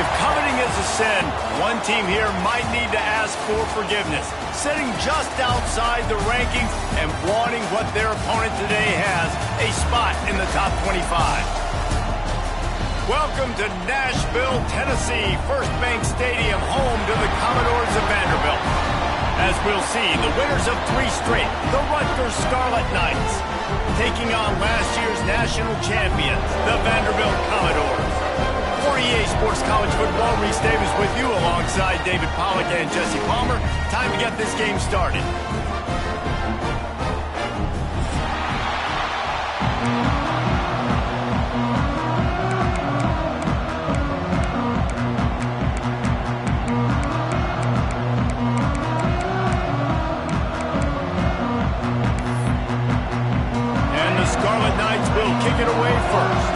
If coveting is a sin, one team here might need to ask for forgiveness, sitting just outside the rankings and wanting what their opponent today has, a spot in the top 25. Welcome to Nashville, Tennessee, First Bank Stadium, home to the Commodores of Vanderbilt. As we'll see, the winners of 3 straight, the Rutgers Scarlet Knights, taking on last year's national champions, the Vanderbilt Commodores. For EA Sports College Football, Reese Davis with you alongside David Pollack and Jesse Palmer. Time to get this game started. And the Scarlet Knights will kick it away first.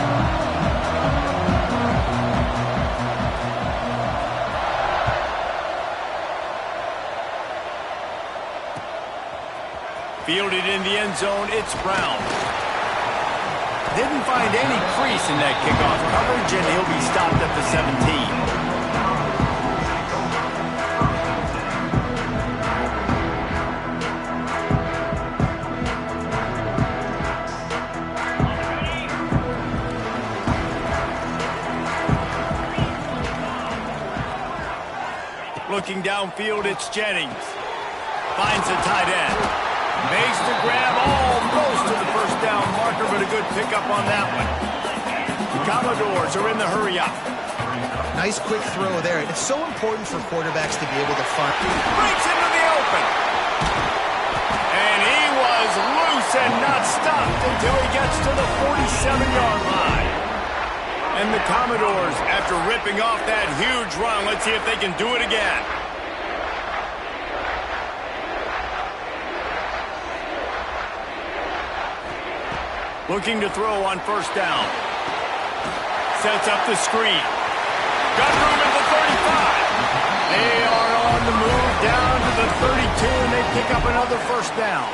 Fielded in the end zone, it's Brown. Didn't find any crease in that kickoff coverage, and he'll be stopped at the 17. Looking downfield, it's Jennings. Finds a tight end. Makes the grab almost to the first down marker, but a good pickup on that one. The Commodores are in the hurry-up. Nice quick throw there. It's so important for quarterbacks to be able to find. Breaks into the open. And he was loose and not stopped until he gets to the 47-yard line. And the Commodores, after ripping off that huge run, let's see if they can do it again. Looking to throw on first down. Sets up the screen. Got room at the 35. They are on the move down to the 32, and they pick up another first down.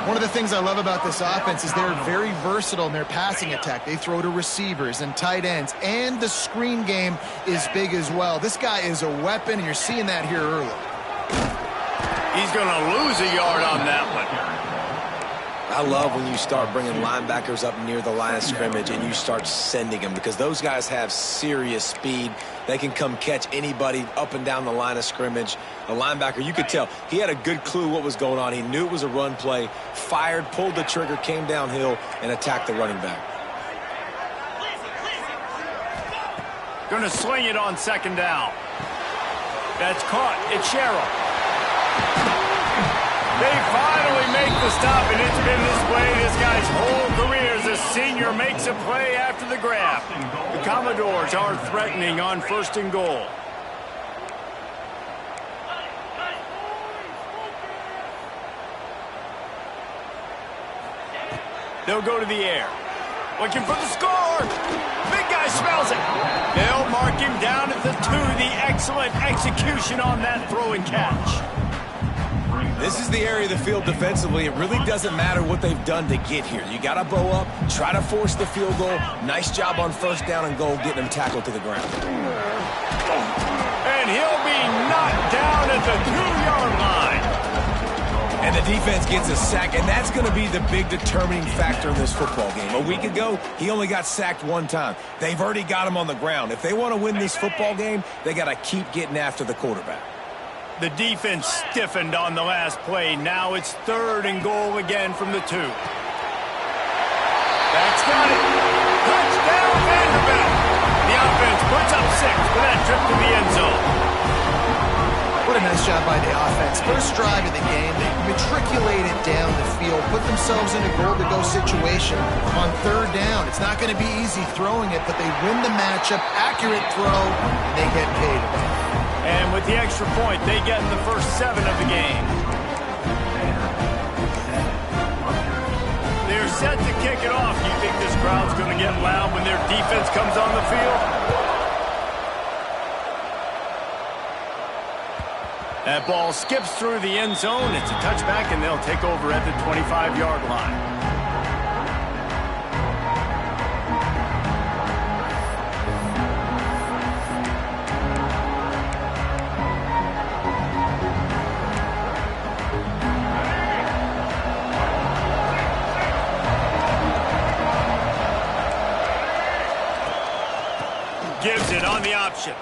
One of the things I love about this offense is they're very versatile in their passing attack. They throw to receivers and tight ends, and the screen game is big as well. This guy is a weapon, and you're seeing that here early. He's going to lose a yard on that one. I love when you start bringing linebackers up near the line of scrimmage and you start sending them, because those guys have serious speed. They can come catch anybody up and down the line of scrimmage. A linebacker, you could tell, he had a good clue what was going on. He knew it was a run play, fired, pulled the trigger, came downhill, and attacked the running back. Going to sling it on second down. That's caught. It's Sherrill. They finally make the stop, and it's been this way this guy's whole career as a senior. Makes a play after the grab. The Commodores are threatening on first and goal. They'll go to the air. Looking for the score. Big guy smells it. They'll mark him down at the 2. The excellent execution on that throw and catch. This is the area of the field defensively. It really doesn't matter what they've done to get here. You got to bow up, try to force the field goal. Nice job on first down and goal, getting him tackled to the ground. And he'll be knocked down at the 2-yard line. And the defense gets a sack, and that's going to be the big determining factor in this football game. A week ago, he only got sacked 1 time. They've already got him on the ground. If they want to win this football game, they got to keep getting after the quarterback. The defense stiffened on the last play. Now it's 3rd and goal again from the 2. That's got it. Touchdown, Vanderbilt. The offense puts up 6 for that trip to the end zone. What a nice job by the offense. First drive of the game, they matriculated down the field, put themselves in a goal-to-go situation on 3rd down. It's not going to be easy throwing it, but they win the matchup. Accurate throw, and they get paid. And with the extra point, they get the first 7 of the game. They're set to kick it off. You think this crowd's going to get loud when their defense comes on the field? That ball skips through the end zone. It's a touchback, and they'll take over at the 25-yard line. option.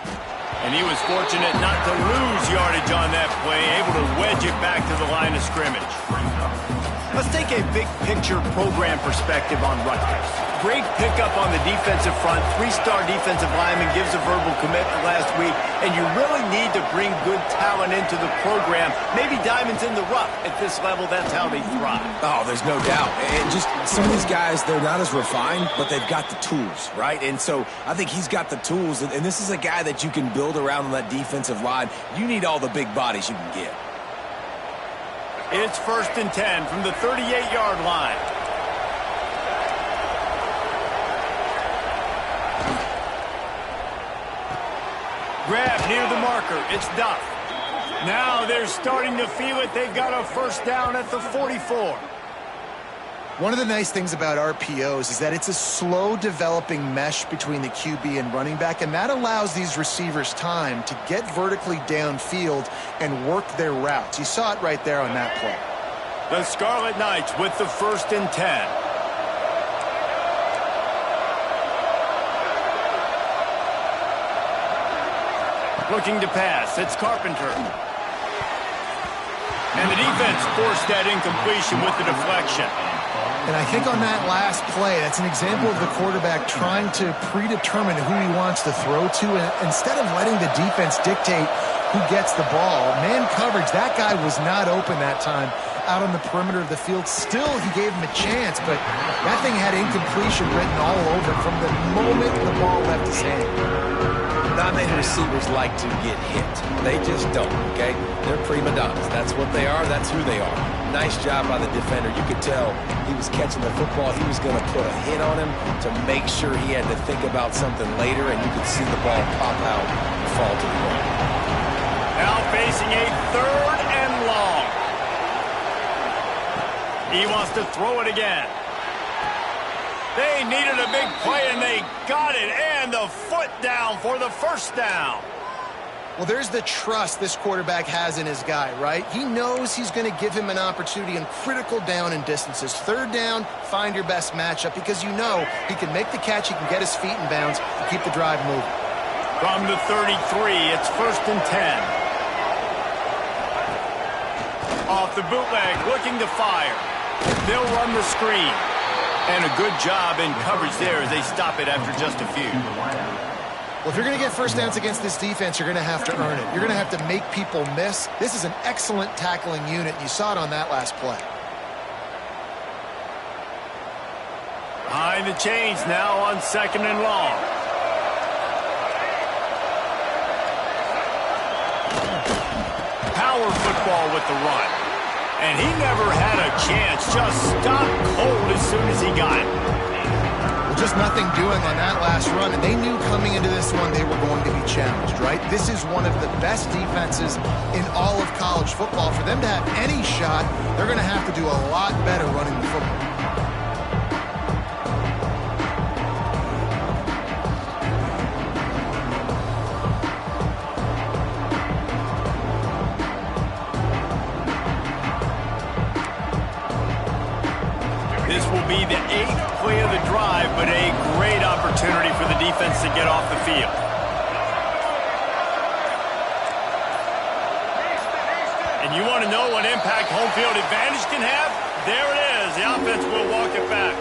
And he was fortunate not to lose yardage on that play, able to wedge it back to the line of scrimmage. Let's take a big-picture program perspective on Rutgers. Great pickup on the defensive front. Three-star defensive lineman gives a verbal commitment last week, and you really need to bring good talent into the program. Maybe diamonds in the rough. At this level, that's how they thrive. Oh, there's no doubt. And just some of these guys, they're not as refined, but they've got the tools, right? And so I think he's got the tools, and this is a guy that you can build around on that defensive line. You need all the big bodies you can get. It's 1st and 10 from the 38-yard line. Grab near the marker. It's Duff. Now they're starting to feel it. They've got a first down at the 44. One of the nice things about RPOs is that it's a slow-developing mesh between the QB and running back, and that allows these receivers time to get vertically downfield and work their routes. You saw it right there on that play. The Scarlet Knights with the 1st and 10. Looking to pass. It's Carpenter. And the defense forced that incompletion with the deflection. And I think on that last play, that's an example of the quarterback trying to predetermine who he wants to throw to, and instead of letting the defense dictate who gets the ball. Man coverage, that guy was not open that time out on the perimeter of the field. Still, he gave him a chance, but that thing had incompletion written all over it from the moment the ball left his hand. Not many receivers like to get hit. They just don't, okay? They're prima donnas. That's what they are. That's who they are. Nice job by the defender. You could tell he was catching the football. He was going to put a hit on him to make sure he had to think about something later, and you could see the ball pop out and fall to the ground. Now facing a 3rd and long. He wants to throw it again. They needed a big play, and they got it, and the foot down for the first down. Well, there's the trust this quarterback has in his guy, right? He knows he's going to give him an opportunity in critical down and distances. 3rd down, find your best matchup, because you know he can make the catch, he can get his feet in bounds, and keep the drive moving. From the 33, it's 1st and 10. Off the bootleg, looking to fire. They'll run the screen. And a good job in coverage there as they stop it after just a few. Well, if you're going to get first downs against this defense, you're going to have to earn it. You're going to have to make people miss. This is an excellent tackling unit. You saw it on that last play. Behind the chains now on 2nd and long. Power football with the run. And he never had a chance. Just stopped cold as soon as he got it. Well, just nothing doing on that last run. And they knew coming into this one they were going to be challenged, right? This is one of the best defenses in all of college football. For them to have any shot, they're going to have to do a lot better running the football. This will be the 8th play of the drive, but a great opportunity for the defense to get off the field. And you want to know what impact home field advantage can have? There it is. The offense will walk it back.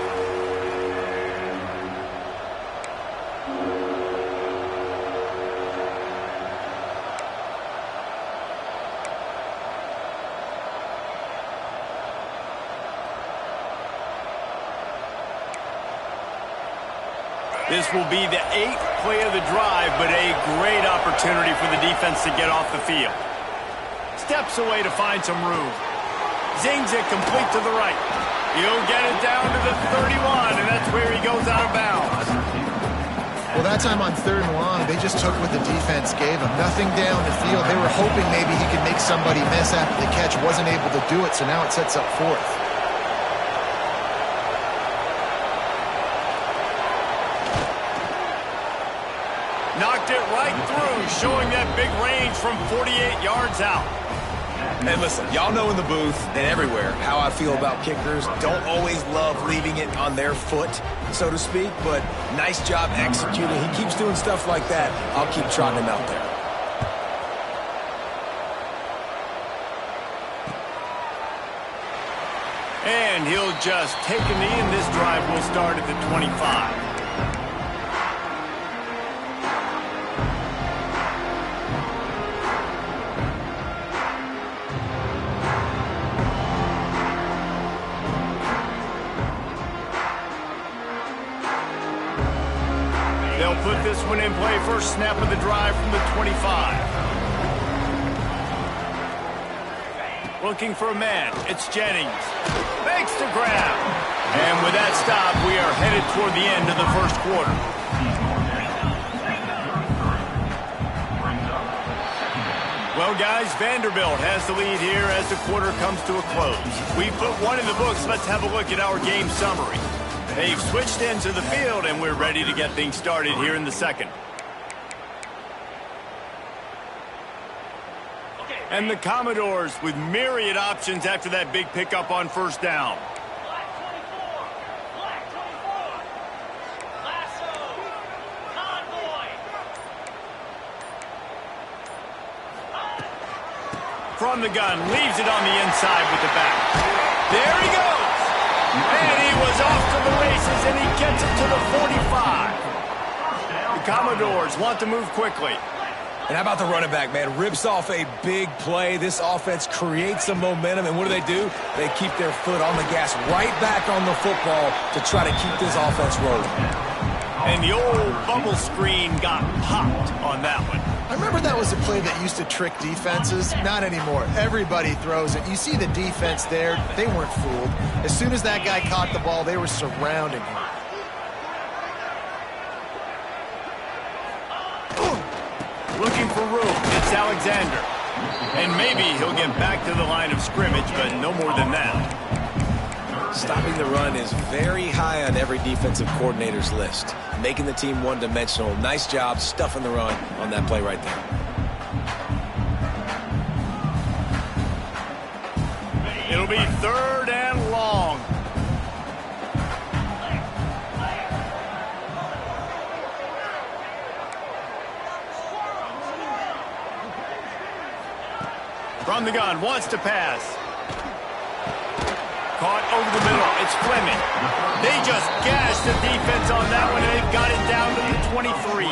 This will be the 8th play of the drive, but a great opportunity for the defense to get off the field. Steps away to find some room. Zings it complete to the right. He'll get it down to the 31, and that's where he goes out of bounds. Well, that time on 3rd and long, they just took what the defense gave him. Nothing down the field. They were hoping maybe he could make somebody miss after the catch. Wasn't able to do it, so now it sets up 4th. Knocked it right through, showing that big range from 48 yards out. And listen, y'all know in the booth and everywhere how I feel about kickers. Don't always love leaving it on their foot, so to speak, but nice job executing. He keeps doing stuff like that. I'll keep trotting him out there. And he'll just take a knee, and this drive will start at the 25. They'll put this one in play. First snap of the drive from the 25. Looking for a man. It's Jennings. Makes the grab. And with that stop, we are headed toward the end of the first quarter. Well, guys, Vanderbilt has the lead here as the quarter comes to a close. We put one in the books. Let's have a look at our game summary. They've switched into the field, and we're ready to get things started here in the second. And the Commodores with myriad options after that big pickup on first down. From the gun, leaves it on the inside with the back. There he goes. And he was off to the races, and he gets it to the 45. The Commodores want to move quickly. And how about the running back, man? Rips off a big play. This offense creates some momentum, and what do? They keep their foot on the gas, right back on the football to try to keep this offense rolling. And the old bubble screen got popped on that one. I remember that was a play that used to trick defenses. Not anymore. Everybody throws it. You see the defense there. They weren't fooled. As soon as that guy caught the ball, they were surrounding him. Looking for room. It's Alexander. And maybe he'll get back to the line of scrimmage, but no more than that. Stopping the run is very high on every defensive coordinator's list. Making the team one-dimensional. Nice job stuffing the run on that play right there. It'll be third and long. From the gun, wants to pass. Caught over the middle. It's Fleming. They just gashed the defense on that one, and they've got it down to the 23.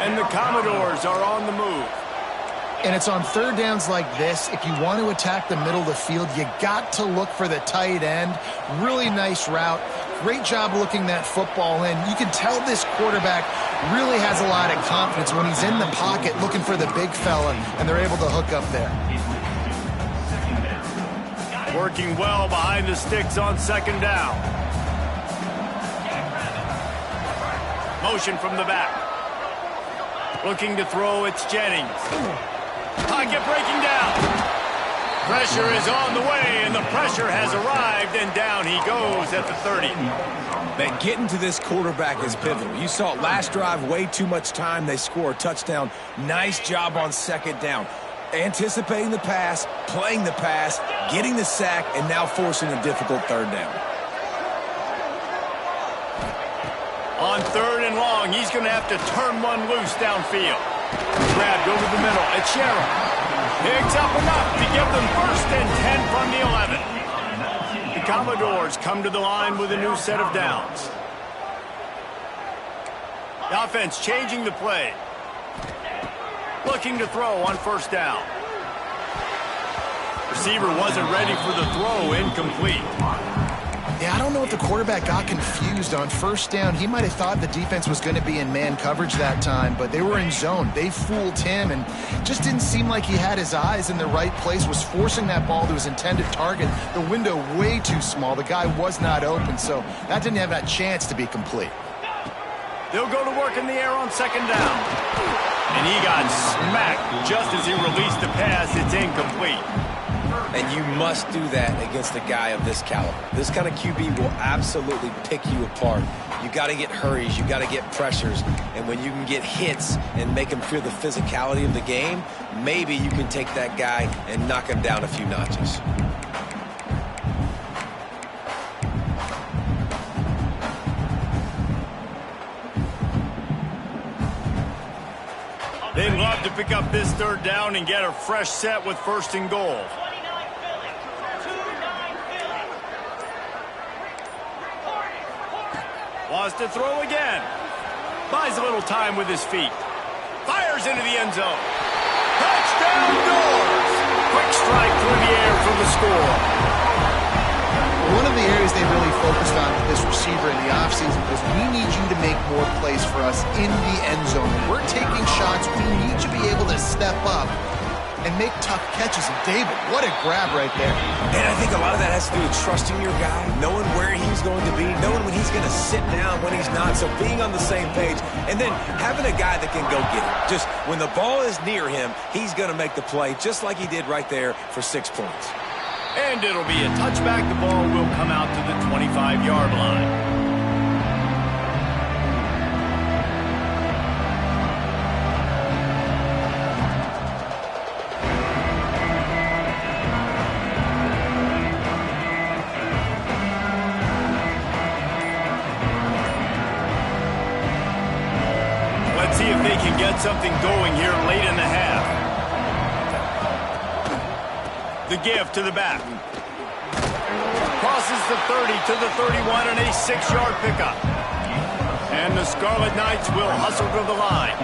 And the Commodores are on the move. And it's on third downs like this. If you want to attack the middle of the field, you got to look for the tight end. Really nice route. Great job looking that football in. You can tell this quarterback really has a lot of confidence when he's in the pocket looking for the big fella, and they're able to hook up there. Working well behind the sticks on second down. Motion from the back. Looking to throw, it's Jennings. Pocket breaking down. Pressure is on the way, and the pressure has arrived, and down he goes at the 30. Man, getting to this quarterback is pivotal. You saw it last drive, way too much time. They score a touchdown. Nice job on second down. Anticipating the pass, playing the pass, getting the sack, and now forcing a difficult third down. On third and long, he's going to have to turn one loose downfield. Grabbed over the middle. It's Sherrill. Picks up enough to give them first and 10 from the 11. The Commodores come to the line with a new set of downs. The offense changing the play. Looking to throw on first down. Receiver wasn't ready for the throw, incomplete. Yeah, I don't know if the quarterback got confused on first down. He might have thought the defense was going to be in man coverage that time, but they were in zone. They fooled him and just didn't seem like he had his eyes in the right place, was forcing that ball to his intended target. The window way too small. The guy was not open, so that didn't have that chance to be complete. They'll go to work in the air on second down. And he got smacked just as he released the pass. It's incomplete. And you must do that against a guy of this caliber. This kind of QB will absolutely pick you apart. You got to get hurries, you got to get pressures, and when you can get hits and make him feel the physicality of the game, maybe you can take that guy and knock him down a few notches. They'd love to pick up this third down and get a fresh set with 1st and goal. Wants to throw again. Buys a little time with his feet. Fires into the end zone. Touchdown Doors! Quick strike through the air for the score. One of the areas they really focused on with this receiver in the offseason was we need you to make more plays for us in the end zone. When we're taking shots, we need you to be able to step up and make tough catches. And David, what a grab right there. And I think a lot of that has to do with trusting your guy, knowing where he's going to be, knowing when he's going to sit down, when he's not, so being on the same page, and then having a guy that can go get it. Just when the ball is near him, he's going to make the play, just like he did right there for 6 points. And it'll be a touchback. The ball will come out to the 25-yard line. Let's see if they can get something going here late in the half. The give to the back. Crosses the 30 to the 31 and a 6-yard pickup. And the Scarlet Knights will hustle to the line.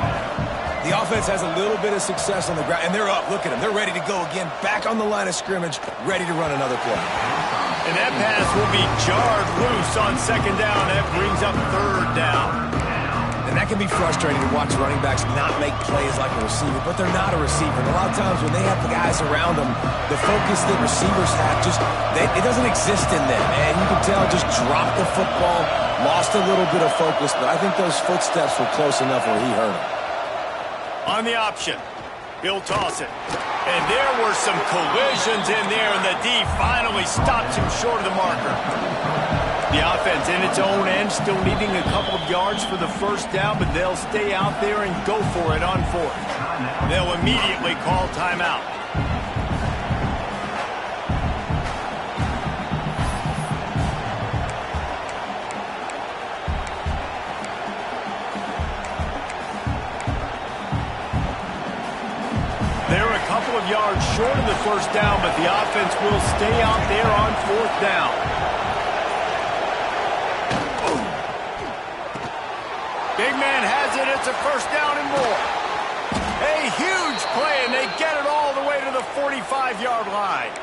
The offense has a little bit of success on the ground, and they're up. Look at them. They're ready to go again, back on the line of scrimmage, ready to run another play. And that pass will be jarred loose on 2nd down. That brings up 3rd down. And that can be frustrating to watch running backs not make plays like a receiver, but they're not a receiver. And a lot of times when they have the guys around them, the focus that receivers have, it doesn't exist in them. And you can tell, just dropped the football, lost a little bit of focus, but I think those footsteps were close enough where he hurt him. On the option, he'll toss it. And there were some collisions in there, and the D finally stops him short of the marker. The offense in its own end, still needing a couple of yards for the 1st down, but they'll stay out there and go for it on 4th. They'll immediately call timeout. They're a couple of yards short of the 1st down, but the offense will stay out there on 4th down. Big man has it. It's a 1st down and more. A huge play, and they get it all the way to the 45-yard line.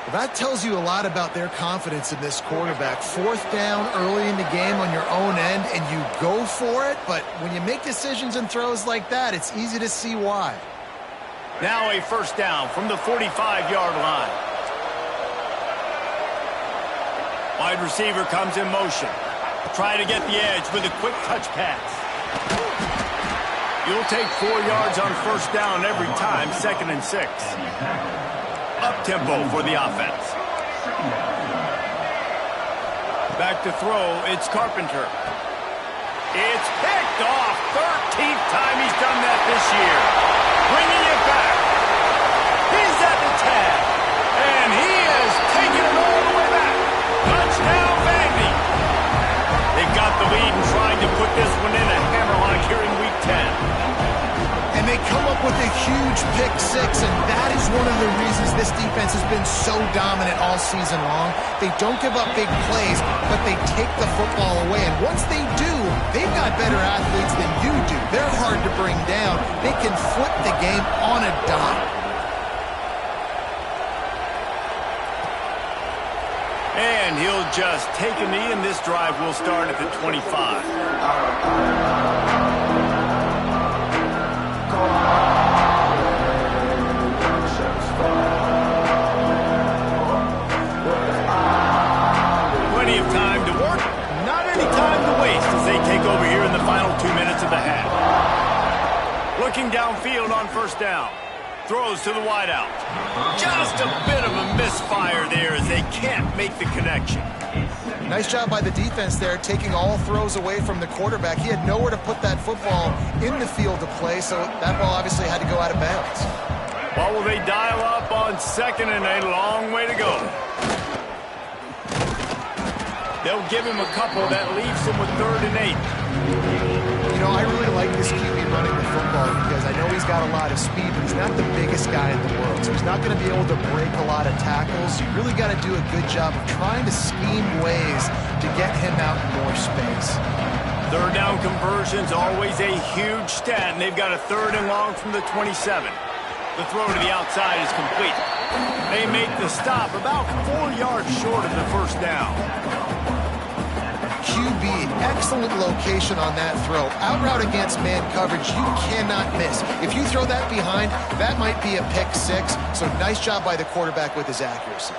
Well, that tells you a lot about their confidence in this quarterback. 4th down early in the game on your own end, and you go for it. But when you make decisions and throws like that, it's easy to see why. Now a 1st down from the 45-yard line. Wide receiver comes in motion. Try to get the edge with a quick touch pass. You'll take 4 yards on 1st down every time, 2nd and 6. Up-tempo for the offense. Back to throw, it's Carpenter. It's picked off. 13th time he's done that this year. Bringing it back. He's at the tag. And he is taking it all the way back. Touchdown, Vandy. They've got the lead and trying to put this one in a hammerlock here in Week 10. And they come up with a huge pick 6, and that is one of the reasons this defense has been so dominant all season long. They don't give up big plays, but they take the football away. And once they do, they've got better athletes than you do. They're hard to bring down. They can flip the game on a dime. And he'll just take a knee, and this drive will start at the 25. Plenty of time to work, not any time to waste as they take over here in the final 2 minutes of the half. Looking downfield on 1st down. Throws to the wideout. Just a bit of a misfire there as they can't make the connection. Nice job by the defense there, taking all throws away from the quarterback. He had nowhere to put that football in the field to play, so that ball obviously had to go out of bounds. Well, will they dial up on second and a long way to go? They'll give him a couple. That leaves him with 3rd and 8. You know, I really like this QB running the football because I know he's got a lot of speed, but he's not the biggest guy in the world. So he's not going to be able to break a lot of tackles. You really got to do a good job of trying to scheme ways to get him out in more space. 3rd down conversion's always a huge stat, and they've got a 3rd and long from the 27. The throw to the outside is complete. They make the stop about 4 yards short of the first down. QB, excellent location on that throw. Out route against man coverage, you cannot miss. If you throw that behind, that might be a pick 6. So nice job by the quarterback with his accuracy.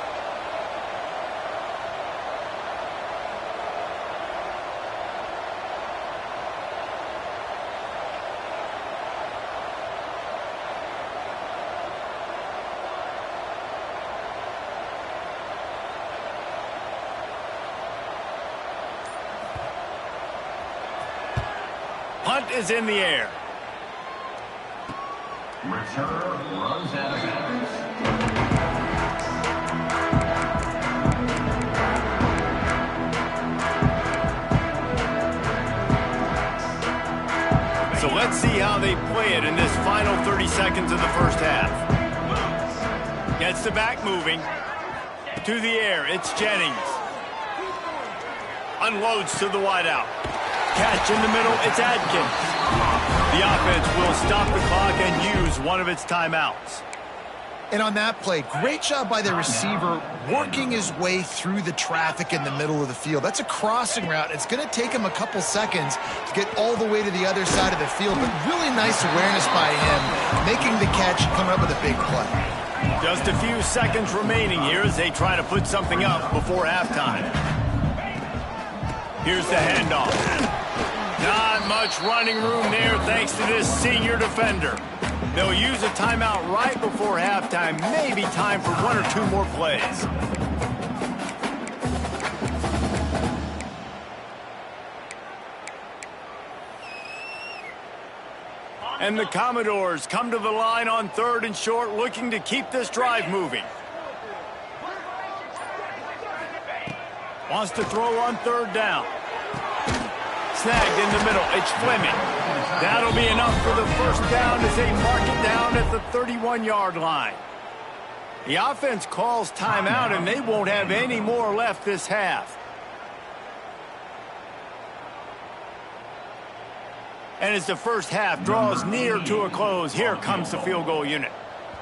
Punt is in the air. Returner runs out of bounds. So let's see how they play it in this final 30 seconds of the first half. Gets the back moving. To the air, it's Jennings. Unloads to the wideout. Catch in the middle, it's Adkins. The offense will stop the clock and use one of its timeouts. And on that play, great job by the receiver working his way through the traffic in the middle of the field. That's a crossing route. It's going to take him a couple seconds to get all the way to the other side of the field, but really nice awareness by him, making the catch, coming up with a big play. Just a few seconds remaining here as they try to put something up before halftime. Here's the handoff. Not much running room there thanks to this senior defender. They'll use a timeout right before halftime. Maybe time for 1 or 2 more plays. And the Commodores come to the line on 3rd and short, looking to keep this drive moving. Wants to throw on 3rd down. Snagged in the middle. It's Fleming. That'll be enough for the first down as they mark it down at the 31-yard line. The offense calls timeout, and they won't have any more left this half. And as the first half draws near to a close, here comes the field goal unit.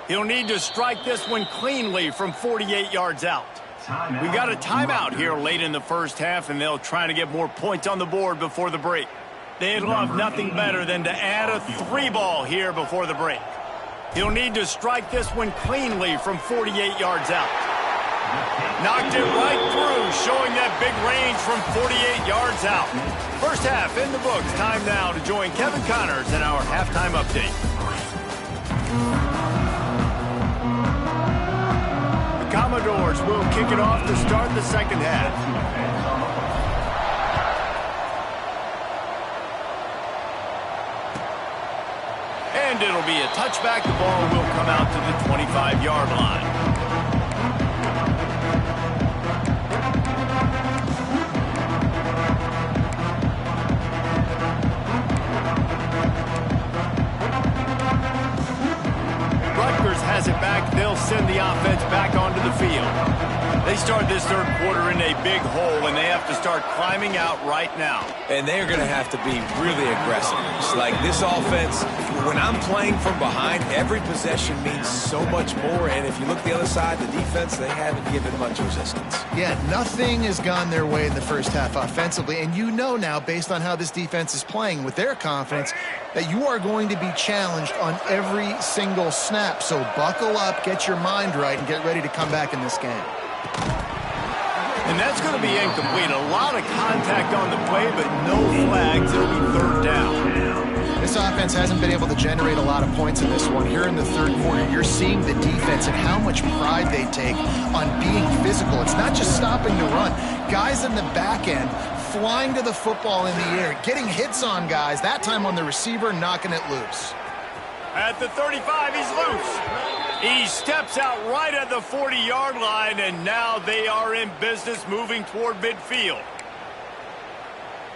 He'll need to strike this one cleanly from 48 yards out. We've got a timeout here late in the first half, and they'll try to get more points on the board before the break. They'd love nothing better than to add a 3-ball here before the break. He'll need to strike this one cleanly from 48 yards out. Knocked it right through, showing that big range from 48 yards out. First half in the books. Time now to join Kevin Connors in our halftime update. The Commodores will kick it off to start the second half. And it'll be a touchback. The ball will come out to the 25-yard line. Rutgers has it back. They'll send the offense back onto the field. They start this third quarter in a big hole, and they have to start climbing out right now. And they're going to have to be really aggressive. It's like this offense, when I'm playing from behind, every possession means so much more. And if you look the other side, the defense, they haven't given much resistance. Yeah, nothing has gone their way in the first half offensively. And you know now, based on how this defense is playing with their confidence, that you are going to be challenged on every single snap. So buckle up, get your mind right, and get ready to come back in this game. And that's going to be incomplete. A lot of contact on the play, but no flags. It'll be third down. This offense hasn't been able to generate a lot of points in this one. Here in the third quarter, you're seeing the defense and how much pride they take on being physical. It's not just stopping to run. Guys in the back end flying to the football in the air, getting hits on guys, that time on the receiver, knocking it loose. At the 35, he's loose. He steps out right at the 40-yard line, and now they are in business moving toward midfield.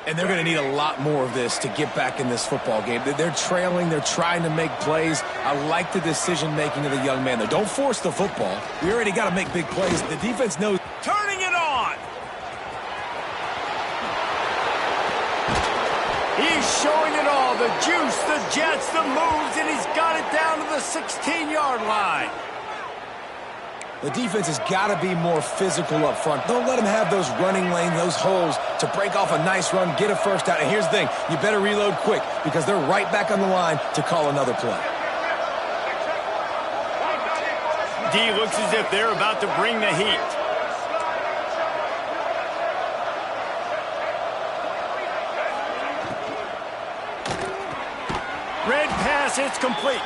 And they're going to need a lot more of this to get back in this football game. They're trailing. They're trying to make plays. I like the decision-making of the young man, though. Don't force the football. We already got to make big plays. The defense knows. Turning it on. He's showing it all. The juice, the jets, the moves, and he's got it down to the 16-yard line. The defense has got to be more physical up front. Don't let them have those running lanes, those holes to break off a nice run, get a first down. And here's the thing, you better reload quick because they're right back on the line to call another play. D looks as if they're about to bring the heat. Red pass, it's complete.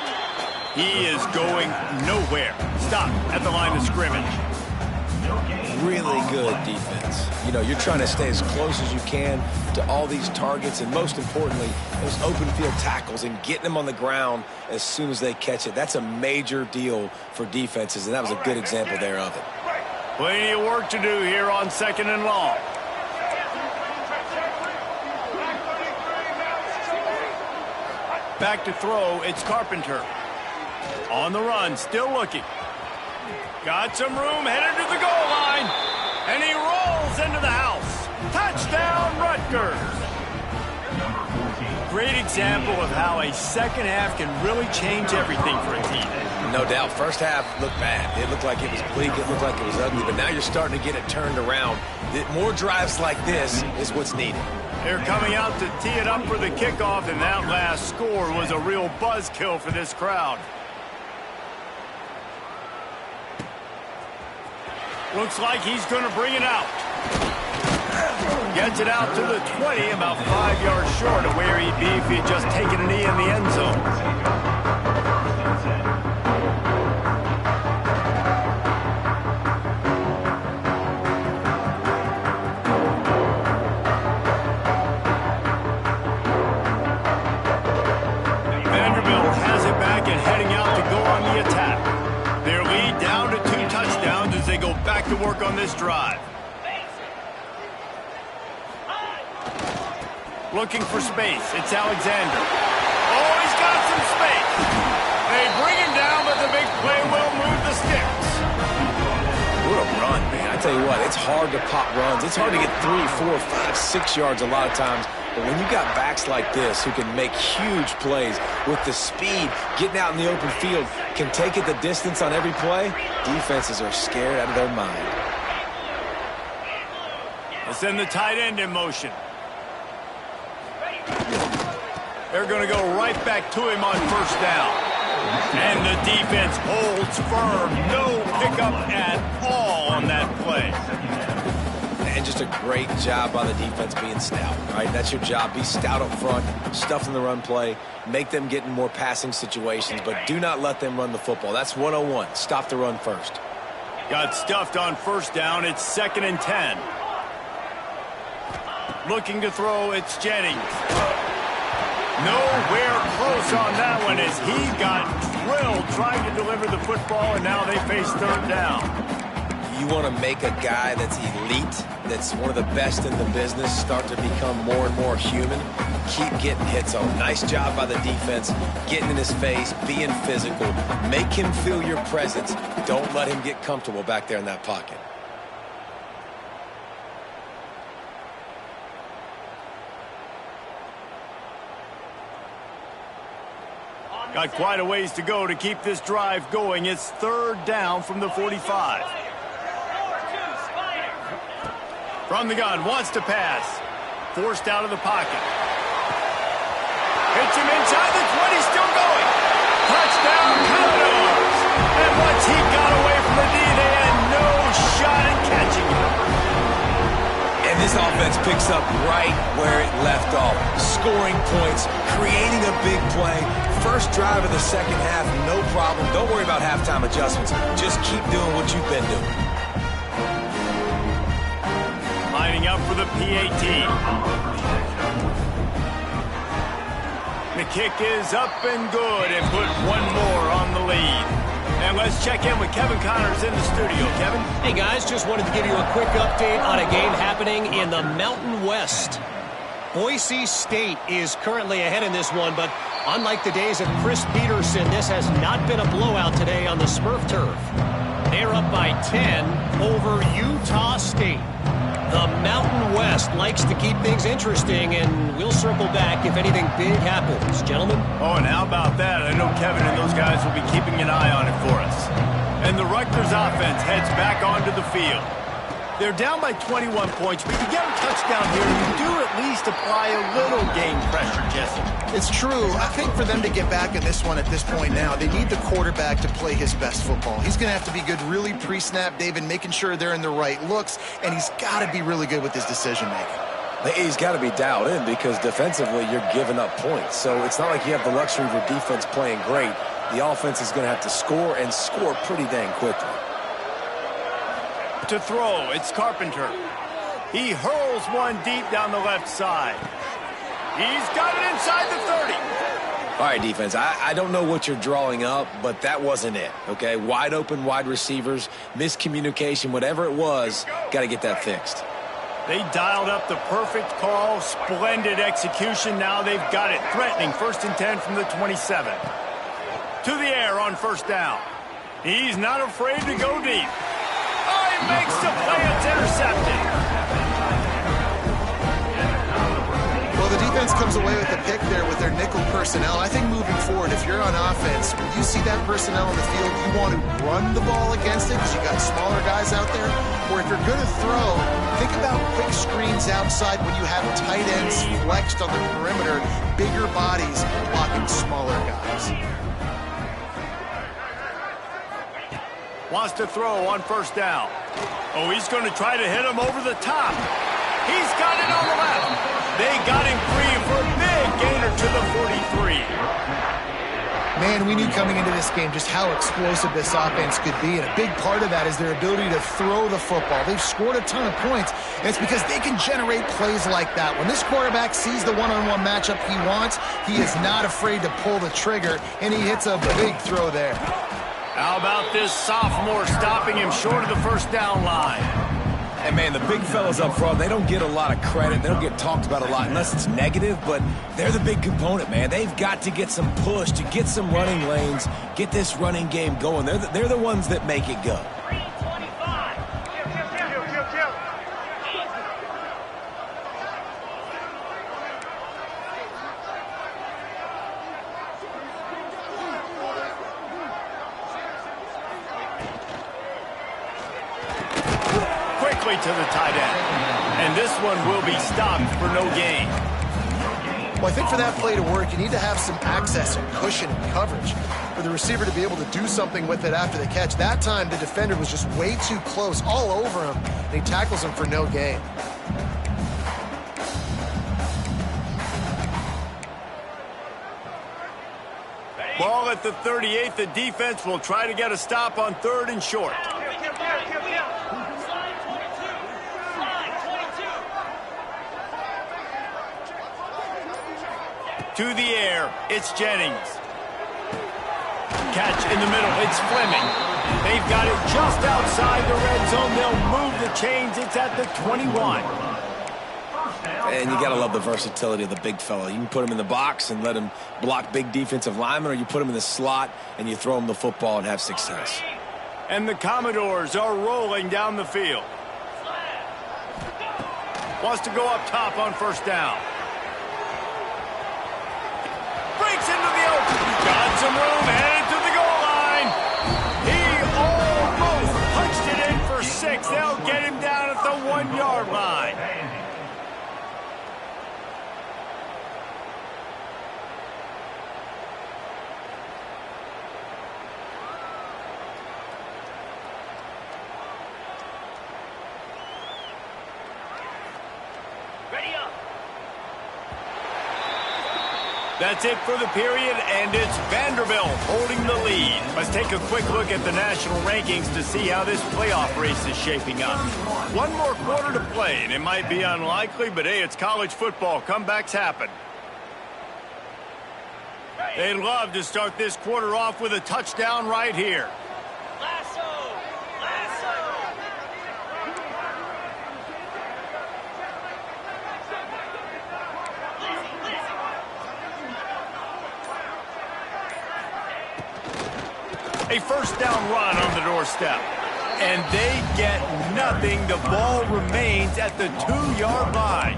He is going nowhere. Stop at the line of scrimmage. Really good defense. You know, you're trying to stay as close as you can to all these targets, and most importantly, those open field tackles and getting them on the ground as soon as they catch it. That's a major deal for defenses, and that was a good example there of it. Plenty of work to do here on 2nd and long. Back to throw, it's Carpenter. On the run, still looking. Got some room, headed to the goal line. And he rolls into the house. Touchdown, Rutgers. Great example of how a second half can really change everything for a team. No doubt. First half looked bad. It looked like it was bleak. It looked like it was ugly. But now you're starting to get it turned around. More drives like this is what's needed. They're coming out to tee it up for the kickoff, and that last score was a real buzzkill for this crowd. Looks like he's going to bring it out. Gets it out to the 20, about 5 yards short of where he'd be if he'd just taken a knee in the end zone. To work on this drive. Looking for space. It's Alexander. Oh, he's got some space. They bring him down, but the big play will move the sticks. What a run, man. I tell you what, it's hard to pop runs. It's hard to get 3, 4, 5, 6 yards a lot of times. But when you got backs like this who can make huge plays with the speed, getting out in the open field, can take it the distance on every play, defenses are scared out of their mind. Let's send the tight end in motion. They're going to go right back to him on first down. And the defense holds firm. No pickup at all on that play. And just a great job by the defense being stout, right? That's your job. Be stout up front, stuff in the run play, make them get in more passing situations, but do not let them run the football. That's 101. Stop the run first. Got stuffed on first down. It's 2nd and 10. Looking to throw, it's Jennings. Nowhere close on that one as he got drilled trying to deliver the football, and now they face third down. You want to make a guy that's elite, that's one of the best in the business, start to become more and more human. Keep getting hits on. Nice job by the defense, getting in his face, being physical. Make him feel your presence. Don't let him get comfortable back there in that pocket. Got quite a ways to go to keep this drive going. It's third down from the 45. From the gun, wants to pass. Forced out of the pocket. Hits him inside the 20, still going. Touchdown, Commodores. And once he got away from the D, they had no shot at catching him. And this This offense picks up right where it left off. Scoring points, creating a big play. First drive of the second half, no problem. Don't worry about halftime adjustments. Just keep doing what you've been doing. Lining up for the PAT. The kick is up and good and put one more on the lead. And let's check in with Kevin Connors in the studio. Kevin? Hey, guys, just wanted to give you a quick update on a game happening in the Mountain West. Boise State is currently ahead in this one, but unlike the days of Chris Peterson, this has not been a blowout today on the Smurf turf. They're up by 10 over Utah State. The Mountain West likes to keep things interesting, and we'll circle back if anything big happens. Gentlemen? Oh, and how about that? I know Kevin and those guys will be keeping an eye on it for us. And the Rutgers offense heads back onto the field. They're down by 21 points, but you get a touchdown here, you do at least apply a little game pressure, Jesse. It's true. I think for them to get back in this one at this point now, they need the quarterback to play his best football. He's going to have to be good really pre-snap, David, making sure they're in the right looks, and he's got to be really good with his decision-making. He's got to be dialed in because defensively you're giving up points. So it's not like you have the luxury of your defense playing great. The offense is going to have to score and score pretty dang quickly. To throw, it's Carpenter. He hurls one deep down the left side. He's got it inside the 30. All right, defense, I don't know what you're drawing up, but that wasn't it, okay? Wide open wide receivers, miscommunication, whatever it was, got to get that fixed. They dialed up the perfect call, splendid execution. Now they've got it threatening. 1st and 10 from the 27. To the air on 1st down. He's not afraid to go deep. Oh, he makes the play. It's intercepted. Well, the defense comes away with the pick there with their nickel personnel. I think moving forward, if you're on offense, when you see that personnel in the field, you want to run the ball against it because you got smaller guys out there. Or if you're going to throw, think about quick screens outside when you have tight ends flexed on the perimeter, bigger bodies blocking smaller guys. Wants to throw on 1st down. Oh, he's going to try to hit him over the top. He's got it on the left. They got him free for a big gainer to the 43. Man, we knew coming into this game just how explosive this offense could be, and a big part of that is their ability to throw the football. They've scored a ton of points, and it's because they can generate plays like that. When this quarterback sees the one-on-one matchup he wants, he is not afraid to pull the trigger, and he hits a big throw there. How about this sophomore stopping him short of the 1st down line? And, man, the big fellas up front, they don't get a lot of credit. They don't get talked about a lot unless it's negative, but they're the big component, man. They've got to get some push, to get some running lanes, get this running game going. They're the ones that make it go. To the tight end. And this one will be stopped for no gain. Well, I think for that play to work, you need to have some access and cushion and coverage for the receiver to be able to do something with it after the catch. That time, the defender was just way too close, all over him, and he tackles him for no gain. Ball at the 38. The defense will try to get a stop on 3rd and short. To the air, it's Jennings. Catch in the middle, it's Fleming. They've got it just outside the red zone. They'll move the chains. It's at the 21. And you got to love the versatility of the big fella. You can put him in the box and let him block big defensive linemen, or you put him in the slot and you throw him the football and have success. And the Commodores are rolling down the field. Wants to go up top on 1st down. Breaks into the open. Got some room, headed to the goal line. He almost punched it in for 6. They'll get him down at the 1-yard line. That's it for the period, and it's Vanderbilt holding the lead. Let's take a quick look at the national rankings to see how this playoff race is shaping up. One more quarter to play, and it might be unlikely, but hey, it's college football. Comebacks happen. They'd love to start this quarter off with a touchdown right here. A first down run on the doorstep. And they get nothing. The ball remains at the 2-yard line.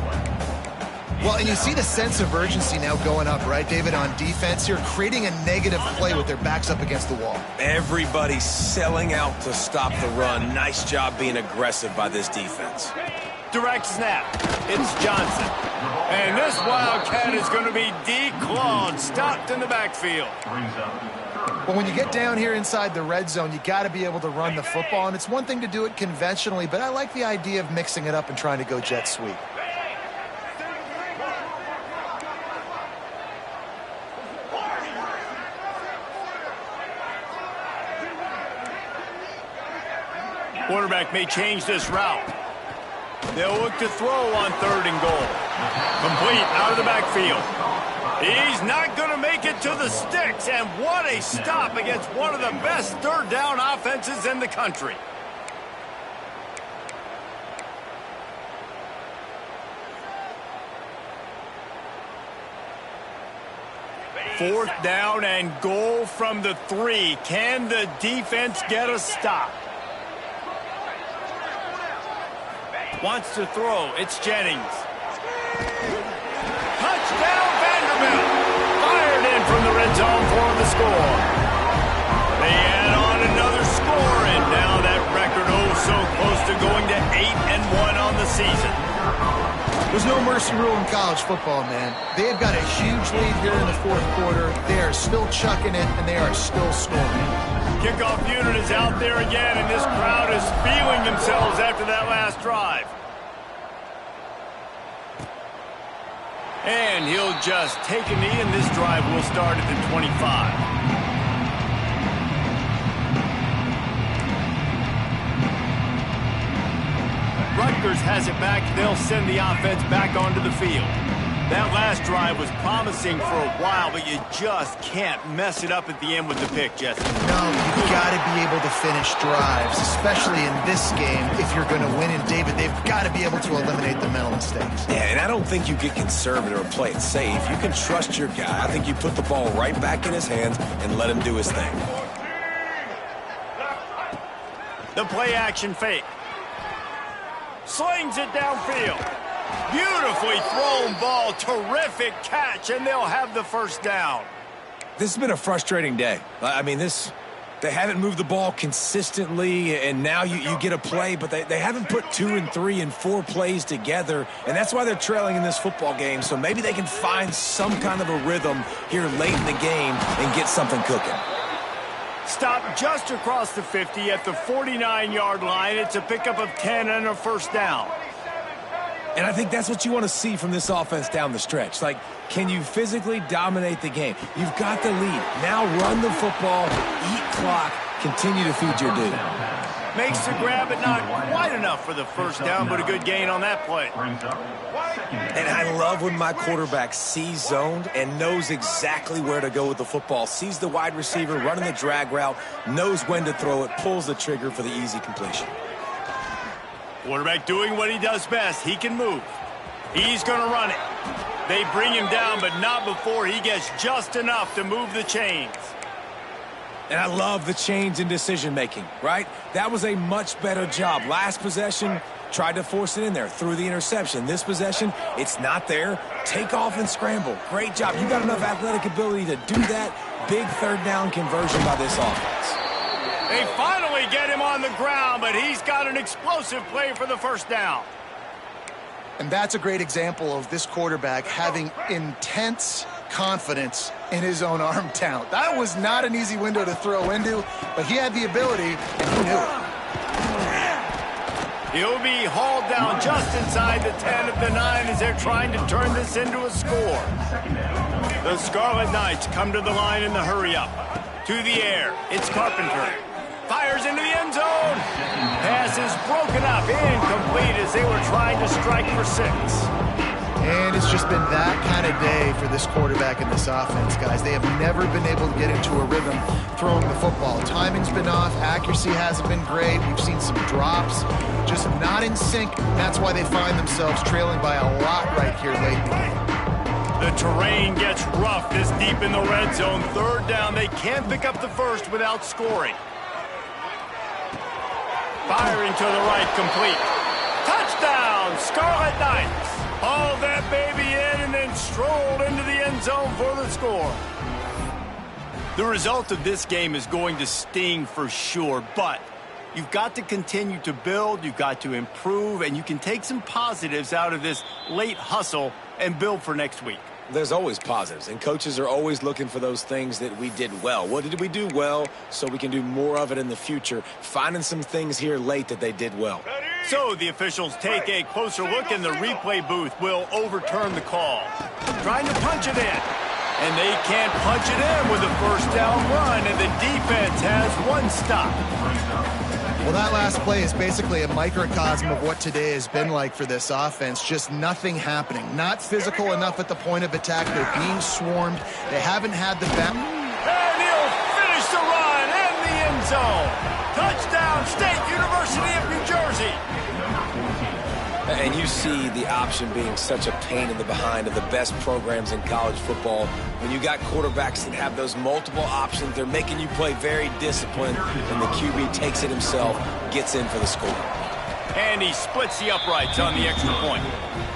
Well, and you see the sense of urgency now going up, right, David, on defense here, creating a negative play with their backs up against the wall. Everybody's selling out to stop the run. Nice job being aggressive by this defense. Direct snap. It's Johnson. And this Wildcat is going to be declawed, stopped in the backfield. But when you get down here inside the red zone, you got to be able to run the football. And it's one thing to do it conventionally, but I like the idea of mixing it up and trying to go jet sweep. Quarterback may change this route. They'll look to throw on 3rd and goal. Complete out of the backfield. He's not going to make it to the sticks, and what a stop against one of the best 3rd down offenses in the country. Fourth down and goal from the 3. Can the defense get a stop? Wants to throw. It's Jennings. Touchdown, Vanderbilt. Fired in from the red zone for the score. They add on another score, and now that record so close to going to 8-1 on the season. There's no mercy rule in college football, man. They've got a huge lead here in the 4th quarter. They are still chucking it, and they are still scoring. Kickoff unit is out there again, and this crowd is feeling themselves after that last drive. And he'll just take a knee, and this drive will start at the 25. Rutgers has it back. They'll send the offense back onto the field. That last drive was promising for a while, but you just can't mess it up at the end with the pick, Jesse. No, you've got to be able to finish drives, especially in this game if you're going to win. And, David, they've got to be able to eliminate the mental mistakes. Yeah, and I don't think you get conservative or play it safe. You can trust your guy. I think you put the ball right back in his hands and let him do his thing. The play-action fake. Slings it downfield. Beautifully thrown ball. Terrific catch, and they'll have the first down. This has been a frustrating day. I mean, they haven't moved the ball consistently, and now you get a play, but they haven't put 2 and 3 and 4 plays together, and that's why they're trailing in this football game. So maybe they can find some kind of a rhythm here late in the game and get something cooking. Stop just across the 50 at the 49-yard line. It's a pickup of 10 and a first down. And I think that's what you want to see from this offense down the stretch. Like, can you physically dominate the game? You've got the lead. Now run the football, eat clock, continue to feed your dude. Makes the grab, but not quite enough for the first down, but a good gain on that play. And I love when my quarterback sees zoned and knows exactly where to go with the football. Sees the wide receiver running the drag route, knows when to throw it, pulls the trigger for the easy completion. Quarterback doing what he does best. He can move. He's going to run it. They bring him down, but not before he gets just enough to move the chains. And I love the change in decision-making, right? That was a much better job. Last possession, tried to force it in there, threw the interception. This possession, it's not there. Take off and scramble. Great job. You got enough athletic ability to do that. Big third down conversion by this offense. They finally get him on the ground, but he's got an explosive play for the first down. And that's a great example of this quarterback having intense confidence in his own arm talent. That was not an easy window to throw into, but he had the ability, and he knew it. He'll be hauled down just inside the 10 of the 9 as they're trying to turn this into a score. The Scarlet Knights come to the line in the hurry-up. To the air, it's Carpenter. Fires into the end zone. Pass is broken up, incomplete as they were trying to strike for 6. And it's just been that kind of day for this quarterback and this offense, guys. They have never been able to get into a rhythm throwing the football. Timing's been off. Accuracy hasn't been great. We've seen some drops. Just not in sync. That's why they find themselves trailing by a lot right here late in the game. The terrain gets rough this deep in the red zone. 3rd down. They can't pick up the first without scoring. Firing to the right, complete. Touchdown, Scarlet Knights. Hauled that baby in and then strolled into the end zone for the score. The result of this game is going to sting for sure, but you've got to continue to build, you've got to improve, and you can take some positives out of this late hustle and build for next week. There's always positives, and coaches are always looking for those things that we did well. What did we do well so we can do more of it in the future? Finding some things here late that they did well. So the officials take a closer look, and the replay booth will overturn the call. Trying to punch it in, and they can't punch it in with a 1st down run, and the defense has 1 stop. Well, that last play is basically a microcosm of what today has been like for this offense. Just nothing happening. Not physical enough at the point of attack. They're being swarmed. They haven't had the back. And he'll finish the run in the end zone. Touchdown, State University of New Jersey. And you see the option being such a pain in the behind of the best programs in college football. When you got quarterbacks that have those multiple options, they're making you play very disciplined, and the QB takes it himself, gets in for the score. And he splits the uprights on the extra point.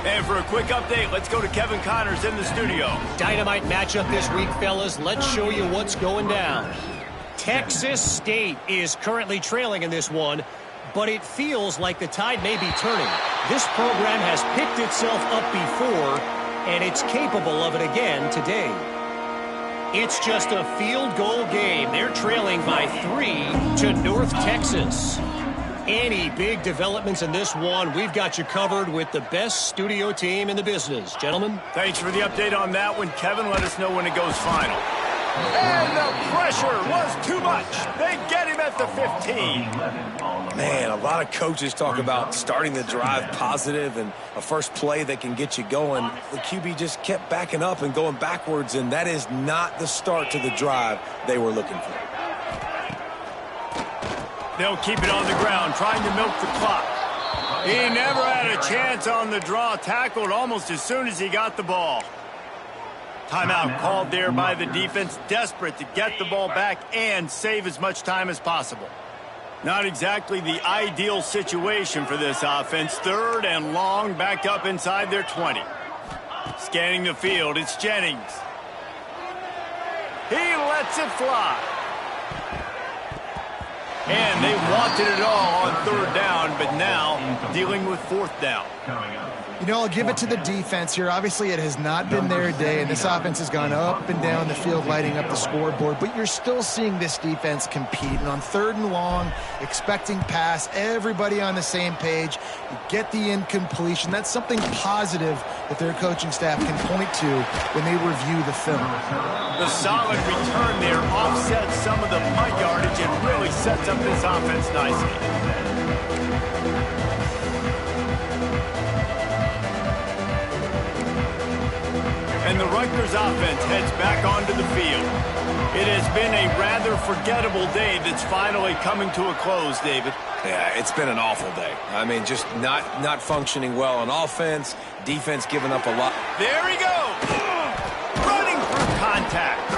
And for a quick update, let's go to Kevin Connors in the studio. Dynamite matchup this week, fellas. Let's show you what's going down. Texas State is currently trailing in this one, but it feels like the tide may be turning. This program has picked itself up before, and it's capable of it again today. It's just a field goal game. They're trailing by 3 to North Texas. Any big developments in this one, we've got you covered with the best studio team in the business. Gentlemen? Thanks for the update on that one, Kevin. Let us know when it goes final. And the pressure was too much. They get him at the 15. Man, a lot of coaches talk about starting the drive positive and a first play that can get you going. The QB just kept backing up and going backwards, and that is not the start to the drive they were looking for. They'll keep it on the ground, trying to milk the clock. He never had a chance on the draw, tackled almost as soon as he got the ball. Timeout called there by the defense, desperate to get the ball back and save as much time as possible. Not exactly the ideal situation for this offense. 3rd and long, back up inside their 20. Scanning the field, it's Jennings. He lets it fly. And they wanted it all on 3rd down, but now dealing with 4th down. You know, I'll give it to the defense here. Obviously, it has not been their day, and this offense has gone up and down the field, lighting up the scoreboard. But you're still seeing this defense compete. And on 3rd and long, expecting pass, everybody on the same page. You get the incompletion. That's something positive that their coaching staff can point to when they review the film. The solid return there offsets some of the punt yardage and really sets up this offense nicely. And the Rutgers offense heads back onto the field. It has been a rather forgettable day that's finally coming to a close, David. Yeah, it's been an awful day. I mean, just not functioning well on offense, defense giving up a lot. There he goes! Running through contact.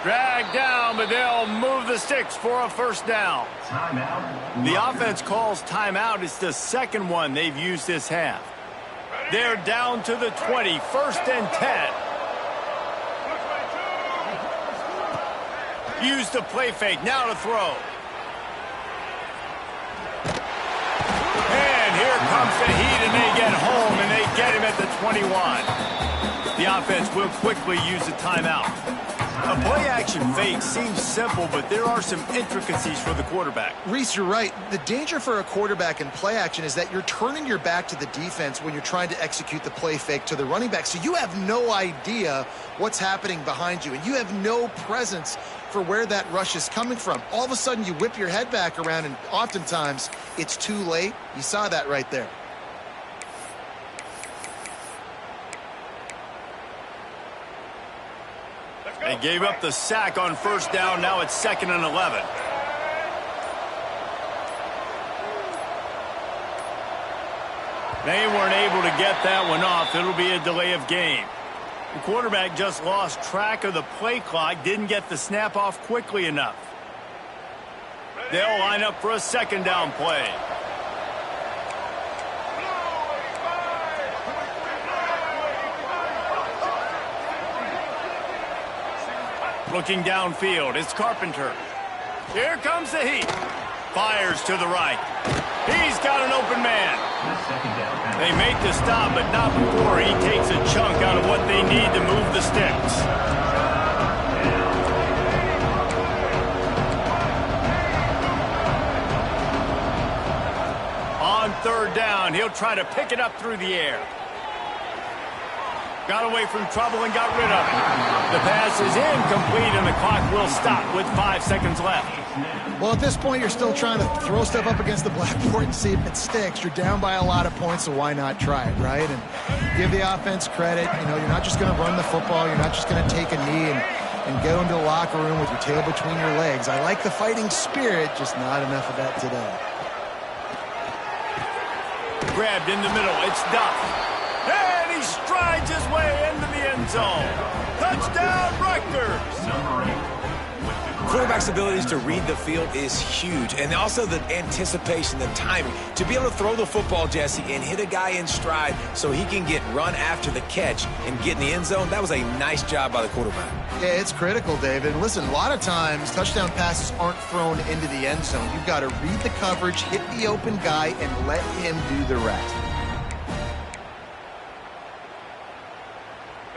Dragged down, but they'll move the sticks for a 1st down. Timeout. The offense calls timeout. It's the 2nd one they've used this half. They're down to the 20, 1st and 10. Use the play fake, now to throw. And here comes the heat, and they get home, and they get him at the 21. The offense will quickly use a timeout. A play-action fake seems simple, but there are some intricacies for the quarterback. Reese, you're right. The danger for a quarterback in play action is that you're turning your back to the defense when you're trying to execute the play fake to the running back. So you have no idea what's happening behind you, and you have no presence for where that rush is coming from. All of a sudden, you whip your head back around, and oftentimes it's too late. You saw that right there. They gave up the sack on first down. Now it's 2nd and 11. They weren't able to get that one off. It'll be a delay of game. The quarterback just lost track of the play clock, didn't get the snap off quickly enough. They'll line up for a 2nd down play. Looking downfield, it's Carpenter. Here comes the heat. Fires to the right. He's got an open man. They make the stop, but not before he takes a chunk out of what they need to move the sticks. On 3rd down, he'll try to pick it up through the air. Got away from trouble and got rid of it. The pass is incomplete, and the clock will stop with 5 seconds left. Well, at this point, you're still trying to throw stuff up against the blackboard and see if it sticks. You're down by a lot of points, so why not try it, right? And give the offense credit. You know, you're not just going to run the football. You're not just going to take a knee and go into the locker room with your tail between your legs. I like the fighting spirit, just not enough of that today. Grabbed in the middle. It's Duff. And he strides his way into the end zone. Touchdown, Rutgers! Quarterback's abilities to read the field is huge, and also the anticipation, the timing. To be able to throw the football, Jesse, and hit a guy in stride so he can get run after the catch and get in the end zone, that was a nice job by the quarterback. Yeah, it's critical, David. Listen, a lot of times touchdown passes aren't thrown into the end zone. You've got to read the coverage, hit the open guy, and let him do the rest.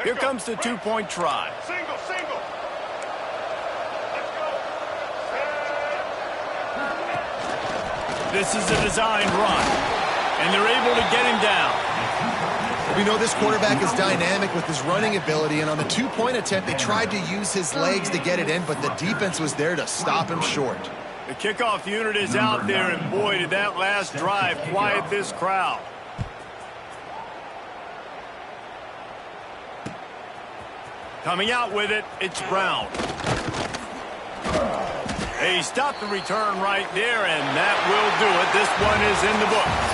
Here comes the 2-point try. Single. This is a designed run, and they're able to get him down. We know this quarterback is dynamic with his running ability, and on the 2-point attempt, they tried to use his legs to get it in, but the defense was there to stop him short. The kickoff unit is out there, and boy, did that last drive quiet this crowd. Coming out with it, it's Brown. They stop the return right there, and that will do it. This one is in the books.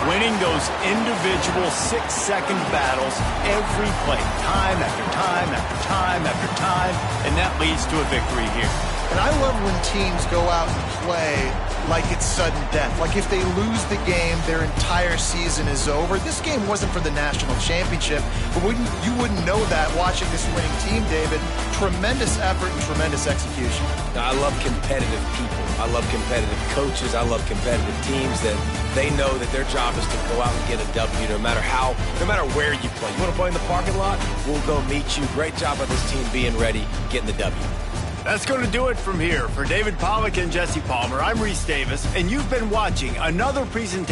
Winning those individual 6-second battles every play, time after time after time after time, and that leads to a victory here. And I love when teams go out and play like it's sudden death. Like if they lose the game, their entire season is over. This game wasn't for the national championship, but you wouldn't know that watching this winning team, David. Tremendous effort and tremendous execution. Now, I love competitive people. I love competitive coaches. I love competitive teams that they know that their job is to go out and get a W no matter where you play. You want to play in the parking lot? We'll go meet you. Great job by this team being ready, getting the W. That's going to do it from here. For David Pollack and Jesse Palmer, I'm Reese Davis, and you've been watching another presentation